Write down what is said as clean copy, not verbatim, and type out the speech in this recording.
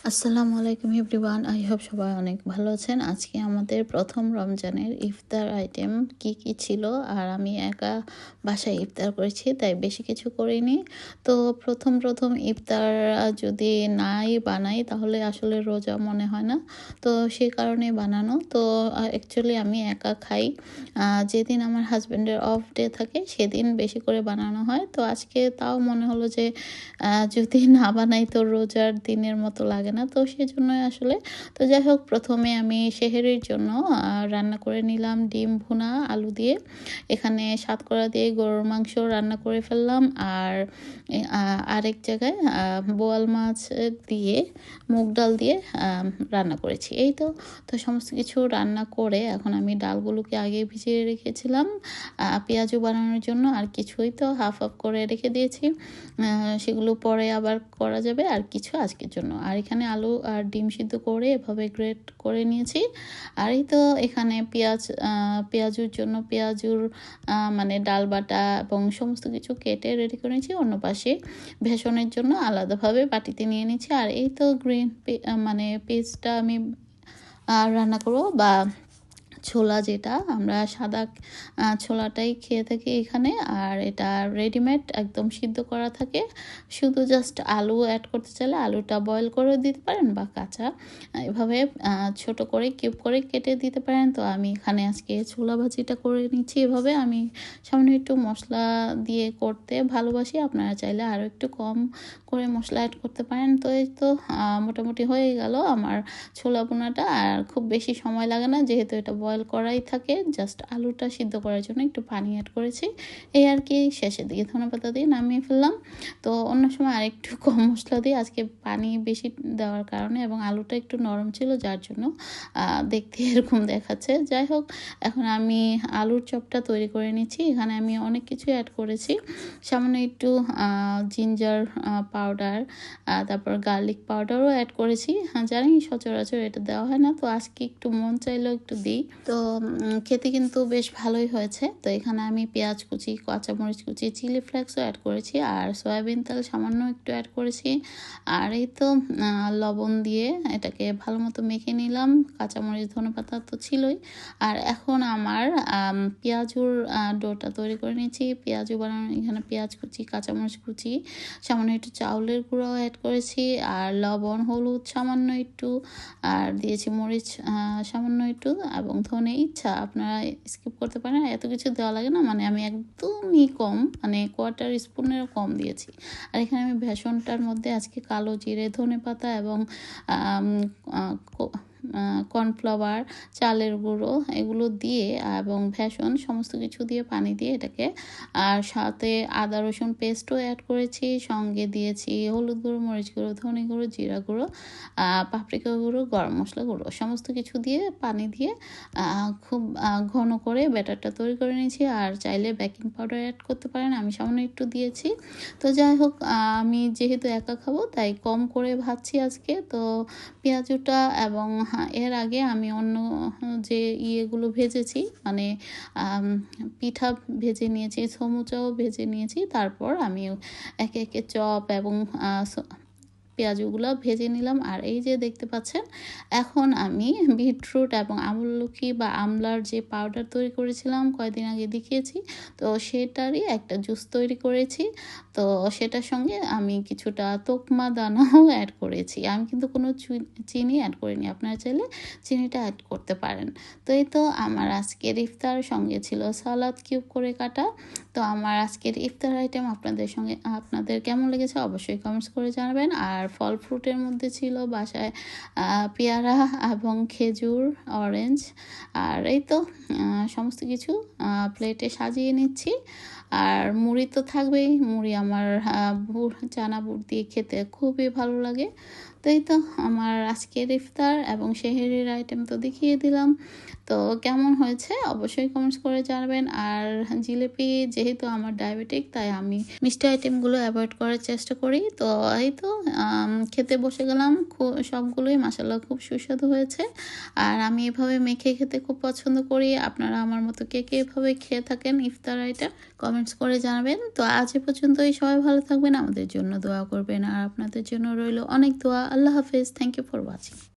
আসসালামু আলাইকুম everyone, I hope সবাই অনেক ভালো আছেন। আজকে আমাদের প্রথম রমজানের ইফতার আইটেম কি কি ছিল, আর আমি একা বাসায় ইফতার করেছি তাই বেশি কিছু করিনি। তো প্রথম ইফতার যদি নাই বানাই তাহলে আসলে রোজা মনে হয় না, তো সে কারণে বানানো। তো অ্যাকচুয়ালি আমি একা খাই, যেদিন আমার হাজব্যান্ডের অফ ডে থাকে সেদিন বেশি করে বানানো হয়। তো আজকে তাও মনে হলো যে যদি না বানাই তো রোজার দিনের মতো লাগে না, তো সেজন্যই আসলে। তো যাই হোক, প্রথমে আমি সেহরির জন্য রান্না করে নিলাম ডিম ভুনা আলু দিয়ে। এখানে সাতকরা দিয়ে গরুর মাংস রান্না করে ফেললাম, আর আরেক জায়গায় বোয়াল মাছ দিয়ে মুগ ডাল দিয়ে রান্না করেছি। এই তো তো সমস্ত কিছু রান্না করে এখন আমি ডালগুলোকে আগে ভিজিয়ে রেখেছিলাম পেঁয়াজু বানানোর জন্য, আর কিছুই তো হাফ হাফ করে রেখে দিয়েছি, সেগুলো পরে আবার করা যাবে। আর কিছু আজকের জন্য, আর এখানে আলু আর ডিম সিদ্ধ করে এভাবে গ্রেট করে নিয়েছি। আর এই তো এখানে পেঁয়াজুর জন্য পেঁয়াজুর মানে ডাল বাটা এবং সমস্ত কিছু কেটে রেডি করে নিয়েছি। অন্য পাশে ভেষনের জন্য আলাদাভাবে বাটিতে নিয়ে নিচ্ছি। আর এই তো গ্রিন মানে পেস্টটা আমি রান্না করবো, বা ছোলা, যেটা আমরা সাদা ছোলাটাই খেয়ে থাকি এখানে। আর এটা রেডিমেড একদম সিদ্ধ করা থাকে, শুধু জাস্ট আলু অ্যাড করতে চাইলে আলুটা বয়েল করে দিতে পারেন, বা কাঁচা এভাবে ছোট করে কিউব করে কেটে দিতে পারেন। তো আমি এখানে আজকে ছোলা ভাজিটা করে নিচ্ছি এভাবে। আমি সামান্য একটু মশলা দিয়ে করতে ভালোবাসি, আপনারা চাইলে আরও একটু কম করে মশলা অ্যাড করতে পারেন। তো এই তো মোটামুটি হয়ে গেল আমার ছোলা বোনাটা, আর খুব বেশি সময় লাগে না যেহেতু এটা বয়েল করাই থাকে। জাস্ট আলুটা সিদ্ধ করার জন্য একটু পানি অ্যাড করেছি, এই আর কি। শেষের দিকে ধনেপাতা দিয়ে নামিয়ে ফেললাম। তো অন্য সময় আরেকটু কম মশলা দিয়ে, আজকে পানি বেশি দেওয়ার কারণে এবং আলুটা একটু নরম ছিল যার জন্য দেখতে এরকম দেখাচ্ছে। যাই হোক, এখন আমি আলুর চপটা তৈরি করে নিচ্ছি। এখানে আমি অনেক কিছু অ্যাড করেছি, সামান্য একটু জিঞ্জার পাউডার, তারপর গার্লিক পাউডারও অ্যাড করেছি। জানি সচরাচর এটা দেওয়া হয় না, তো আজকে একটু মন চাইলেও একটু দিই। তো খেতে কিন্তু বেশ ভালোই হয়েছে। তো এখানে আমি পেঁয়াজ কুচি, কাঁচামরিচ কুচি, চিলি ফ্লেক্সও অ্যাড করেছি, আর সয়াবিন তেল সামান্য একটু অ্যাড করেছি। আর এই তো লবণ দিয়ে এটাকে ভালো মতো মেখে নিলাম। কাঁচামরিচ ধনেপাতা তো ছিলই। আর এখন আমার পেঁয়াজুর ডোটা তৈরি করে নিয়েছি। পেঁয়াজু বানানো, এখানে পেঁয়াজ কুচি, কাঁচামরিচ কুচি, সামান্য একটু চাউলের গুঁড়াও অ্যাড করেছি, আর লবণ, হলুদ সামান্য একটু, আর দিয়েছি মরিচ সামান্য একটু, এবং ধনে ইচ্ছা আপনারা স্কিপ করতে পারেন, এত কিছু দেওয়া লাগে না। মানে আমি একদমই কম, মানে কোয়ার্টার স্পুনেরও কম দিয়েছি। আর এখানে আমি বেসনটার মধ্যে আজকে কালো জিরে, ধনে পাতা এবং কর্নফ্লাওয়ার, চালের গুঁড়ো এগুলো দিয়ে এবং বেসন সমস্ত কিছু দিয়ে পানি দিয়ে এটাকে, আর সাথে আদা রসুন পেস্টও অ্যাড করেছি, সঙ্গে দিয়েছি হলুদ গুঁড়ো, মরিচ গুঁড়ো, ধনে গুঁড়ো, জিরা গুঁড়ো, পাপরিকা গুঁড়ো, গরম মশলা গুঁড়ো সমস্ত কিছু দিয়ে পানি দিয়ে খুব ঘন করে ব্যাটারটা তৈরি করে নিয়েছি। আর চাইলে বেকিং পাউডার অ্যাড করতে পারেন, আমি সামান্য একটু দিয়েছি। তো যাই হোক, আমি যেহেতু একা খাবো তাই কম করে ভাজছি আজকে। তো পেঁয়াজুটা এবং এর আগে আমি অন্য যে ইয়েগুলো ভেজেছি, মানে পিঠা ভেজে নিয়েছি, সমুচাও ভেজে নিয়েছি, তারপর আমি একে একে চপ এবং পেঁয়াজগুলো ভেজে নিলাম। আর এই যে দেখতে পাচ্ছেন, এখন আমি বিটরুট এবং আমলকি বা আমলার যে পাউডার তৈরি করেছিলাম কয়েকদিন আগে দেখিয়েছি, তো সেটারই একটা জুস তৈরি করেছি। তো সেটার সঙ্গে আমি কিছুটা তোকমা দানাও অ্যাড করেছি। আমি কিন্তু কোনো চিনি অ্যাড করিনি, আপনারা চাইলে চিনিটা অ্যাড করতে পারেন। তো এই তো আমার আজকের ইফতার, সঙ্গে ছিল সালাদ কিউব করে কাটা। তো আমার আজকের ইফতার আইটেম আপনাদের কেমন লেগেছে অবশ্যই কমেন্টস করে জানাবেন। আর ফল ফ্রুটের মধ্যে ছিল বাসায় পেয়ারা এবং খেজুর, অরেঞ্জ, আর এই তো সমস্ত কিছু প্লেটে সাজিয়ে নিচ্ছি। আর মুড়ি তো থাকবেই, মুড়ি আমার চানা বুট দিয়ে খেতে খুবই ভালো লাগে। তো এই তো আমার আজকের ইফতার এবং সেহরির আইটেম তো দেখিয়ে দিলাম। তো কেমন হয়েছে অবশ্যই কমেন্টস করে জানাবেন। আর জিলিপি, যেহেতু আমার ডায়াবেটিক তাই আমি মিষ্টি আইটেমগুলো অ্যাভয়েড করার চেষ্টা করি। তো এই তো খেতে বসে গেলাম, সবগুলোই মাশাআল্লাহ খুব সুস্বাদু হয়েছে। আর আমি এভাবে মেখে খেতে খুব পছন্দ করি। আপনারা আমার মতো কে কে এভাবে খেয়ে থাকেন ইফতার আইটেম কমেন্টস করে জানাবেন। তো আজ এ পর্যন্তই, সবাই ভালো থাকবেন, আমাদের জন্য দোয়া করবেন, আর আপনাদের জন্য রইল অনেক দোয়া। আল্লাহ হাফেজ। Thank you for watching.